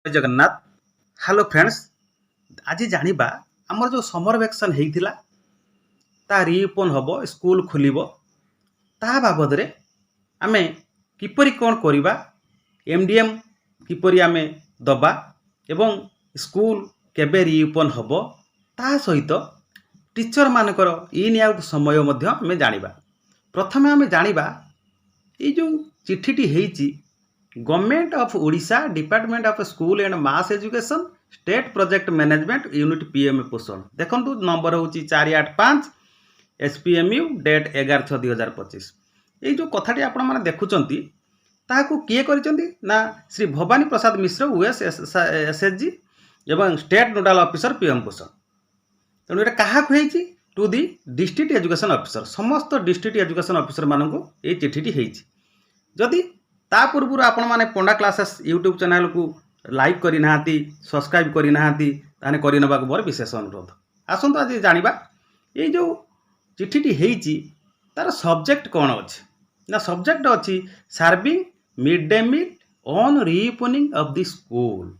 जय Jagannath. Hello friends, आज जानिबा हमर जो समर वैकेशन हेइथिला ता रीओपन हबो, स्कूल खुलिबो ता बाबद रे आमे किपरि कोन करिबा, एमडीएम किपरि आमे दबा एवं स्कूल केबे रीओपन हबो ता सहित टीचर मानकर इन आउट समय मध्य आमे जानिबा। प्रथमे आमे जानिबा ए जो चिठीटी हेइची government of Odisha department of school and mass education state project management unit PM Poshan देखु नंबर हूँ 485 एसपीएमयू डेट 11/6/2025। ये जो कथाटी आपण मैंने देखुंत ताकू किए करिसेंती ना श्री भवानी प्रसाद मिश्र यूएस एसएचजी एवं state nodal officer PM Poshan. तेणु ये क्या to the district education officer समस्त डिस्ट्रिक्ट एजुकेशन ऑफिसर मानू ये चिठीटी होती। जदि ता पूर्व आपण मैंने पंडा क्लासेस यूट्यूब चैनल को लाइक करना सब्सक्राइब करना ताने करने मोर विशेष अनुरोध। आसतु आज जानिबा ये जो चिठीटी होती तार सब्जेक्ट कौन अच्छे ना सब्जेक्ट अच्छी serving mid day meal on reopening of the school.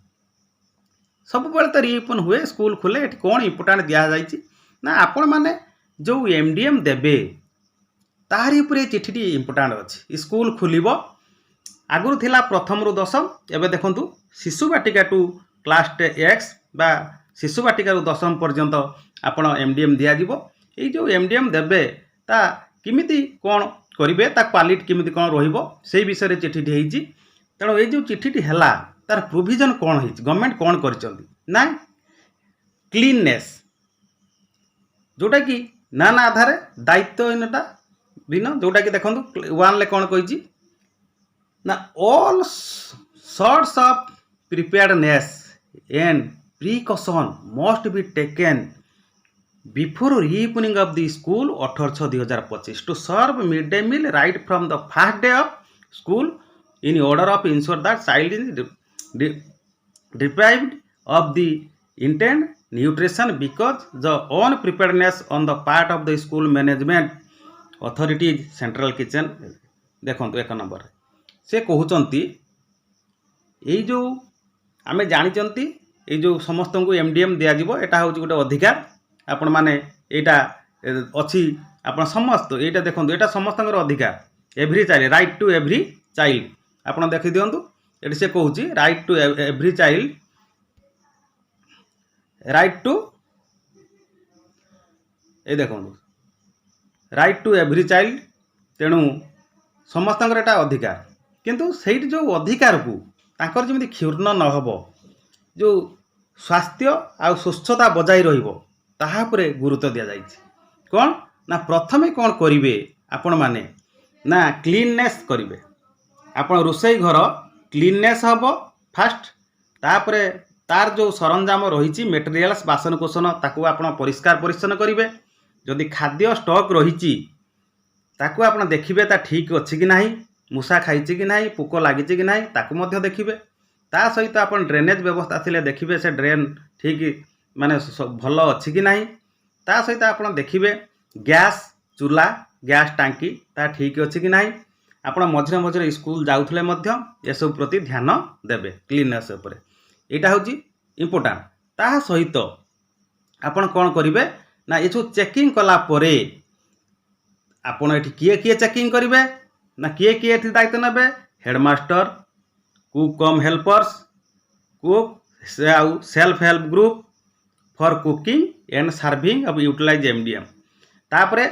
सब बेले तो रीओपन हुए स्कूल खुले ये कौन इंपोर्टाट दि जाइए ना आपण मैंने जो एमडीएम देबे तारी उपरे चिठीटी इंपोर्टाट अच्छी। स्कूल खुलिबो आगुरी थिला प्रथम रु दशम एवं देखु शिशु बाटिका टू क्लास एक्स बा शिशु बाटिका रु दशम पर्यंत आपण एमडीएम दिज्व। ये जो एमडीएम देबे ता किमिति कौन करेंगे ता क्वालिटी किमिति कौन रहिबो से विषय चिठीटी होती। तेणु ये जो चिठीटी है तार प्रोविजन कौन हो गवर्नमेंट कौन कर ना क्लीननेस जोटा कि नाना आधार दायित्वहीनता दिन जोटा कि देखो वन कौन कही ना all sorts of preparedness and precaution must be taken before reopening of the school 18/6/2025 to serve mid day meal right from the first day of school in order of ensure that child is deprived of the intended nutrition because the unpreparedness on the part of the school management authorities central kitchen। देखो एक number से कहते ये जो आम जानी ये जो समस्त को एमडीएम दिज्व यहाँ हूँ गोटे अधिकार आपण मैंने यहाँ अच्छी आप समस्त यहाँ देखो यहाँ समस्त अधिकार every child right to every child आप देखी दिंतु ये से कहूँ right to every child right to ये देखो राइट टू एव्री चाइल्ड। तेणु समस्त अधिकार किंतु से जो अधिकार को तांकर जमी क्षुण्ण न हो जो स्वास्थ्य आ सुस्थता बजाई रही गुरुत्व दि जाए कौन ना प्रथमे कौन करेंगे आपण मैंने ना क्लीननेस करेंगे आप रोसई घर क्लीननेस हम फास्ट तापरे तार जो सरंजाम रही मेटेरियल्स बासनकुसन ताकू आप परिष्कार परिच्छन्न करेंगे। जदि खाद्य स्टॉक रही ताकू आप देखिए ता ठीक अच्छी कि नहीं मूषा खाई कि नहीं पोक लगी कि नहीं ताकू देखिए। ता सहित आप ड्रेनेज व्यवस्था थिले देखिए से ड्रेन ठीक माने भल अच्छी कि नहीं। ता सहित आप देखिए गैस चूल्हा गैस टांकी ता ठीक अच्छी कि नहीं। आप मझे मझे स्कूल जाऊले ये सब प्रति ध्यान देवे क्लीननेस उपर यहाँ हूँ इम्पोर्टाट। ता सहित आपण कौन करेंगे ना ये सब चेकिंग कलापर आपण ये किए किए चेकिंग करेंगे ना किए किए दायित्व नेबे headmaster cook cum helpers cook self help group for cooking and serving of utilise MDM. तापरे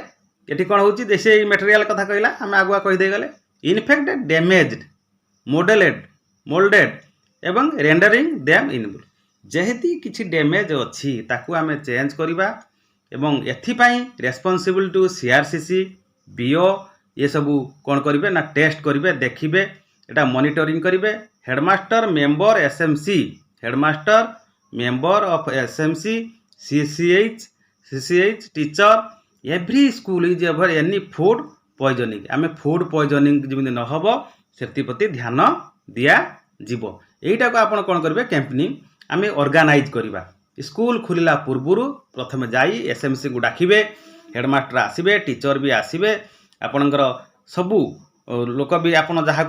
ये कौन हो जैसे मेटेरियल कथा कहला आम आगुआ कहीदे गले इनफेक्टेड डैमेज्ड मोल्डेड एवं रेंडरिंग देम इनबुल जेहेतु किसी डैमेज अच्छी ताकू आम चेंज करवा एवं एथिपाई रेस्पॉन्सिबल टू सीआरसीसी बीओ ये सब कौन करेंगे ना टेस्ट करेंगे देखिए एटा मॉनिटरिंग करेंगे। Headmaster member SMC headmaster member of SMC CCH teacher every school is ever any food poisoning आम फूड पॉइजनिंग जमी न हो से प्रति ध्यान दिज्व। यहीटा को आप कौन करेंगे कैंपेनिंग आम ऑर्गेनाइज करवा स्कूल खुलला पूर्वर प्रथम जाई एसएमसी को डाकिबे हेडमास्टर आसबे टीचर भी आसबे आपणकर सबू लोक भी आप जहाँ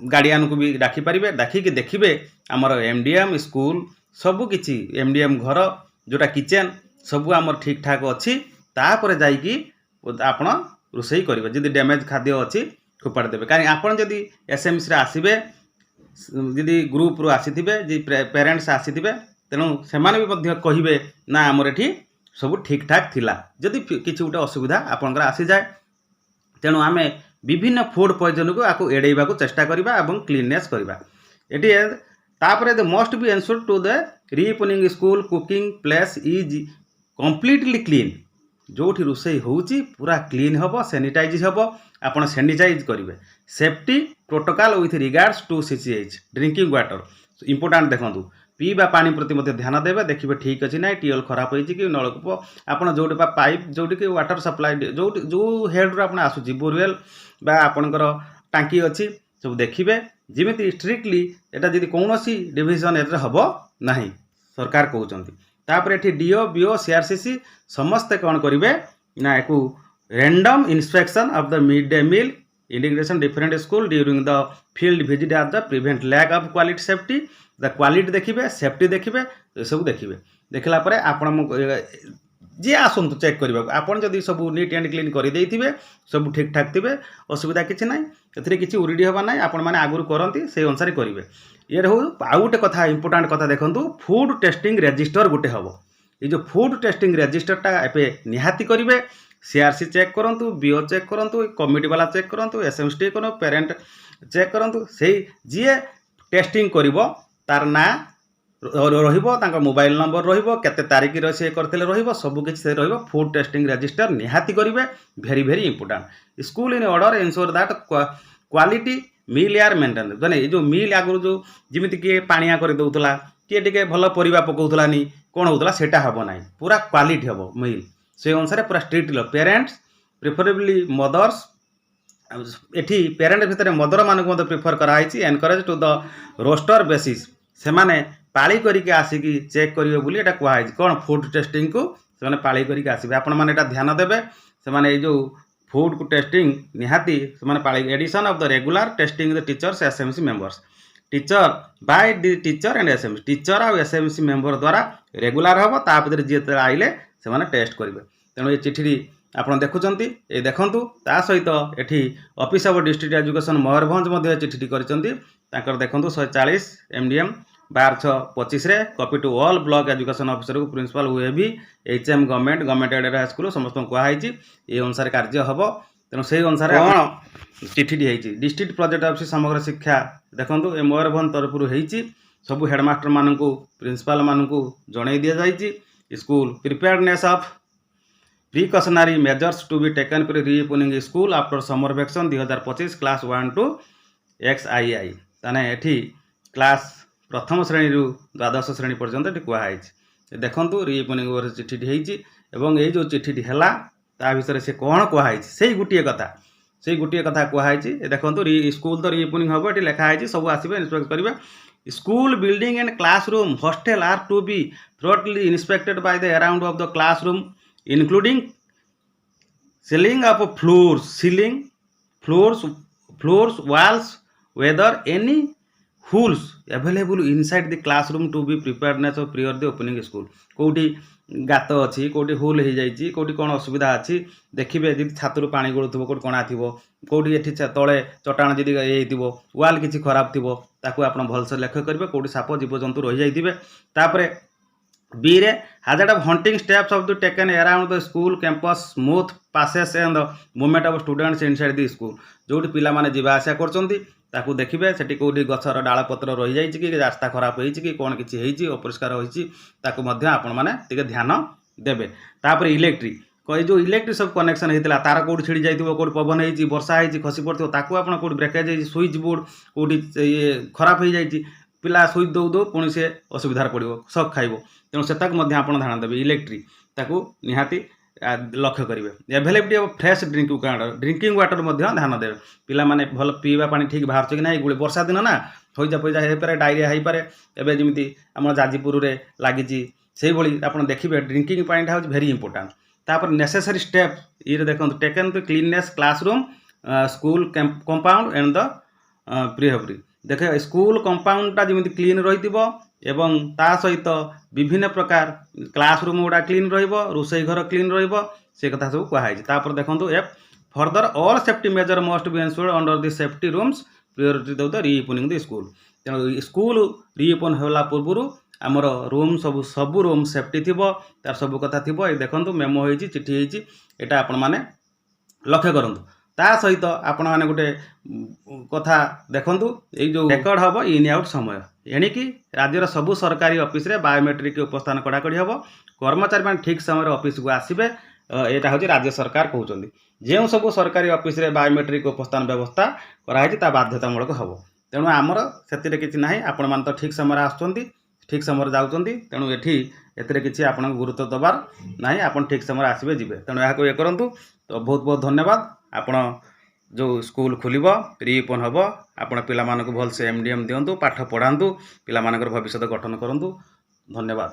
गार्डियन को भी डाकी पारे डाकिकी देखिए आमर एमडीएम स्कूल सबकि एमडीएम घर जोटा किचेन सबू आमर ठीक ठाक अच्छी तापर जाइकी आपण रोषे करेंगे जदि डैमेज खाद्य अच्छी फोपाड़ी देवे कहीं आपड़ जदि एसएमसी आसवे जदि ग्रुप रू आसी जी पेरेंट्स आसी तेणु से कहे ना आमर एठी सब ठीक ठाक थिला जदि किसी गोटे असुविधा आपंकर आसी जाए तेणु आम विभिन्न फूड पॉइजन को आपको एड़ेबा को चेष्टा करवा और क्लीननेस करवा ये तापर the must be ensure to the reopening school cooking place is completely clean जोठी रोषे होची पूरा क्लीन हम सैनिटाइज हम आपड़ सैनिटाइज करेंगे safety protocol with regards to CCH drinking water important देखूँ पीवा पानी प्रति ध्यान देवे देखिए ठीक अच्छी ना ट्यूबवेल खराब होती कि नलकूप आपड़ जो पाइप जोटि वाटर सप्लाई जो हेड्रु आप आसूँ बोरवेल बा आपणकर टांकी अच्छी सब देखिए जमी स्ट्रिक्टली यहाँ जब कौन डिविजन हम ना सरकार कहते तापर ये डीओ बीओ सीआरसीसी समस्ते कौन करेंगे ना एक random inspection of the mid day meal integration different school during the field visit at the prevent lack of quality safety the quality देखिए सेफ्टी देखिए सब देखिए देखला आपण जी आसतु चेक करने आपड़ जब सब नीट एंड क्लीन कर सब ठीक ठाक थे असुविधा किसी ना ए किसी उरीडी हवा ना आपण मैंने आगुरी करती से अनुसार करेंगे ये हूँ आउ गोटे कथा इंपोर्टाट कथा देखूँ फूड टेस्टिंग रजिस्टर गोटे हम ये जो फूड टेस्टिंग रजिस्टरटा एवं निहाती करेंगे सीआरसी चेक करूँ बीओ चेक करूँ कमिटी वाला चेक करूँ एसएमसी करूँ पेरेंट चेक करूँ से जी टेस्टिंग कर तार ना मोबाइल नंबर केते तारीख से करते सबकि फूड टेस्टिंग रजिस्टर निहाती करेंगे very very important school in order ensure that quality meal यार मेन्टेन मैंने जो मील आगुरी जो जमी किए पाणिया कर दौला किए टे भल परिवा पकाउलानी कौन होता से हम ना पूरा क्वालिटी हम मील से अनुसार पूरा स्ट्रिक्ट पेरेंट्स प्रिफरेबली मदर्स एठी पेरेंट भितर मदर मानक प्रिफर कराई encourage to the roster basis से माने पाली करके आसिकी चेक करेंगे बोली एटा कहुई कौन फूड टेस्टिंग को से पाली करके आसबे आपण मैंने ध्यान देवे से जो फूड को टेस्टिंग निहाती से पाली addition of the regular testing the teachers SMC members teacher by the teacher and SMC teacher और एसएमसी मेंबर द्वारा रेगुलर हम ता भीतर जी आइले से टेस्ट करेंगे तेणु ये चिठी आप देखुंत ये देखूँ ता सहित ये office of district education Mayurbhanj चिठी कर देखूँ 140 MDM 12/6/25 copy to all block education officer को प्रिंसिपल हुए भी HM government aided high school समस्त कहुई ये अनुसार कार्य हम तेणु से अनुसार कौन चिठी होती डिस्ट्रिक्ट प्रोजेक्ट ऑफिस समग्र शिक्षा देखो ये मयूरभंज तरफ सब हेडमास्टर मान प्रिंसिपल मानक जन दि जाए school preparedness of precautionary measures to be taken for reopening school after summer vacation 2025 class 1 to XII ताने एठी क्लास प्रथम श्रेणी रु द्वादश श्रेणी पर्यंत कहुई देखूँ रीओपनिंग चिठी होती ये जो चिठी है ता विषय से कौन कहुई से गोटे कथा कहुई देखो स्कूल तो रीओपनिंग हम ये लिखाई सब आसवे इन्स्पेक्ट करेंगे school building and classroom hostel are to be thoroughly inspected by the around of the classroom including ceiling of floors walls whether any holes available inside the classroom to be preparedness of prior the opening school कोठी गात अच्छी कोठी whole हो जाइए कोठी कौन असुविधा अच्छी देखिए जी छातरू पानी गलुव कौट कणा थी कौटी ये तले चटाण जी ये वाल किसी खराब थी ताकू आप भलसे लक्ष्य करेंगे कौटी साप जीवजंतु रही जाइए बी रे hazard of hunting steps of the taken around the school campus smooth passes and the movement of students inside the school जो पिला माने जीवा आशा करते देखिए से कौटी गचर डाल पत्र रही जाइए कि रास्ता खराब होती कौन किसी अपरिष्कार होती आपण मैंने ध्यान देवे तापर इलेक्ट्रिक जो इलेक्ट्रिक सब कनेक्शन होता तार कौट छिड़ी जाइए कौट पवन होती वर्षा होती खसी पड़ो ताकू आप कौट ब्रेकेज हो स्विच बोर्ड कौटी ये खराब हो जाइए पिला स्विच दौ दौ पुणी से असुविधार पड़ो शक खाइब तेणु से आप ध्यान देवे इलेक्ट्रिक ताकू निहाती लक्ष्य करेंगे एभेलेबिलिटी ऑफ फ्रेश ड्रिंकिंग वाटर ध्यान देवे पिला माने भल पीवा पानी ठीक बाहर कि ना ये वर्षा दिन ना हईजा फईजा हो पारे डायरिया हो पारे एवं जमी आम जाजपुर में लगी से भाई आप देखिए ड्रिंकिंग पानी हूँ भेरी इंपोर्टाट तापर नेसेसरी स्टेप ये देखो taken to cleanness classroom school compound and the ପ୍ରିୟଭାବରେ ଦେଖ ସ୍କୁଲ କମ୍ପାଉଣ୍ଡଟା ଯେମିତି କ୍ଲିନ୍ ରହିଥିବ ଏବଂ ତା ସହିତ ବିଭିନ୍ନ ପ୍ରକାର କ୍ଲାସରୁମ୍ ଗୁଡ଼ା କ୍ଲିନ୍ ରହିବ, ରୋଷେଇ ଘର କ୍ଲିନ୍ ରହିବ, ସେ କଥା ସବୁ କୁହାଯାଇଛି। ତାପରେ ଦେଖନ୍ତୁ ଏଫ୍ further all safety measure must be ensured under the safety rooms priority ଦେଉ ଦ ରିଓପନିଂ ଦି ସ୍କୁଲ। ତେଣୁ ସ୍କୁଲ ରିଓପନ୍ ହେଲା ପୂର୍ବରୁ ଆମର ରୁମ୍ ସବୁ ରୁମ୍ ସେଫ୍ଟି ଥିବ, ତାର ସବୁ କଥା ଥିବ। ଏଇ ଦେଖନ୍ତୁ ମେମୋ ହେଇଛି, ଚିଠି ହେଇଛି, ଏଇଟା ଆପଣମାନେ ଲକ୍ଷ୍ୟ କରନ୍ତୁ। ତା ସହିତ ଆପଣମାନେ ଗୋଟେ କଥା ଦେଖନ୍ତୁ, ଏଇ ଯେଉଁ ରେକର୍ଡ଼ ହେବ ଇନ୍ ଆଉଟ୍ ସମୟ ଏଣିକି ରାଜ୍ୟର ସବୁ ସରକାରୀ ଅଫିସରେ ବାୟୋମେଟ୍ରିକ୍ ଉପସ୍ଥାନ କଡ଼ାକଡ଼ି ହେବ। କର୍ମଚାରୀମାନେ ଠିକ୍ ସମୟରେ ଅଫିସକୁ ଆସିବେ, ଏଇଟା ହେଉଛି ରାଜ୍ୟ ସରକାର କହୁଛନ୍ତି। ଯେଉଁ ସବୁ ସରକାରୀ ଅଫିସରେ ବାୟୋମେଟ୍ରିକ୍ ଉପସ୍ଥାନ ବ୍ୟବସ୍ଥା କରାହେଇଛି ତା ବାଧ୍ୟତାମୂଳକ ହେବ। ତେଣୁ ଆମର ସେଥିରେ କିଛି ନାହିଁ, ଆପଣମାନେ ତ ଠିକ୍ ସମୟରେ ଆସୁଛନ୍ତି, ଠିକ୍ ସମୟରେ ଯାଉଛନ୍ତି, ତେଣୁ ଏଥିରେ କିଛି ଆପଣଙ୍କୁ ଗୁରୁତ୍ୱ ଦେବାର ନାହିଁ। ଆପଣ ଠିକ୍ ସମୟରେ ଆସିବେ ଯିବେ, ତେଣୁ ଏହାକୁ ଇଏ କରନ୍ତୁ। ତ ବହୁତ ବହୁତ ଧନ୍ୟବାଦ। ଆପଣ ଯେଉଁ ସ୍କୁଲ ଖୋଲିବ, ରିଓପନ୍ ହେବ, ଆପଣ ପିଲାମାନଙ୍କୁ ଭଲସେ MDM ଦିଅନ୍ତୁ, ପାଠ ପଢ଼ାନ୍ତୁ, ପିଲାମାନଙ୍କର ଭବିଷ୍ୟତ ଗଠନ କରନ୍ତୁ। ଧନ୍ୟବାଦ।